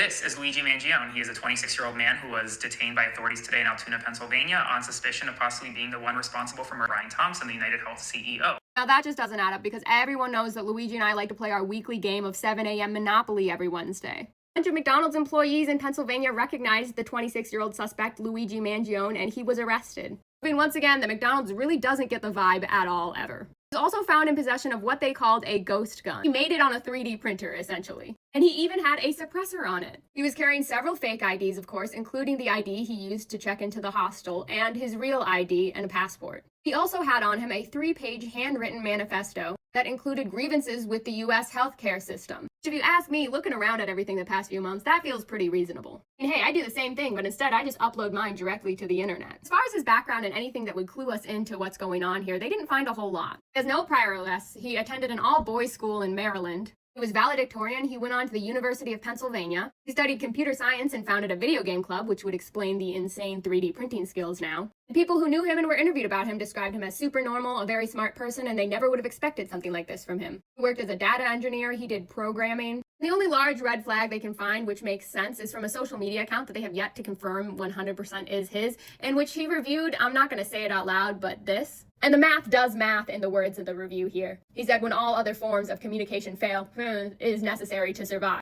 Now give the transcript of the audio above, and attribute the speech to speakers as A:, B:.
A: This is Luigi Mangione. He is a 26-year-old man who was detained by authorities today in Altoona, Pennsylvania on suspicion of possibly being the one responsible for murdering Brian Thompson, the United Health CEO.
B: Now that just doesn't add up because everyone knows that Luigi and I like to play our weekly game of 7 a.m. Monopoly every Wednesday. A bunch of McDonald's employees in Pennsylvania recognized the 26-year-old suspect, Luigi Mangione, and he was arrested. I mean, once again, that McDonald's really doesn't get the vibe at all, ever. He was also found in possession of what they called a ghost gun. He made it on a 3D printer, essentially. And he even had a suppressor on it. He was carrying several fake IDs, of course, including the ID he used to check into the hostel, and his real ID and a passport. He also had on him a 3-page handwritten manifesto that included grievances with the U.S. healthcare system. Which, if you ask me, looking around at everything the past few months, that feels pretty reasonable. And hey, I do the same thing, but instead I just upload mine directly to the internet. As far as his background and anything that would clue us into what's going on here, they didn't find a whole lot. He has no prior arrests. He attended an all-boys school in Maryland. He was valedictorian. He went on to the University of Pennsylvania. He studied computer science and founded a video game club, which would explain the insane 3D printing skills now. The people who knew him and were interviewed about him described him as super normal, a very smart person, and they never would have expected something like this from him. He worked as a data engineer. He did programming. The only large red flag they can find, which makes sense, is from a social media account that they have yet to confirm 100% is his, in which he reviewed, I'm not going to say it out loud, but this. And the math does math in the words of the review here. He said when all other forms of communication fail, is necessary to survive.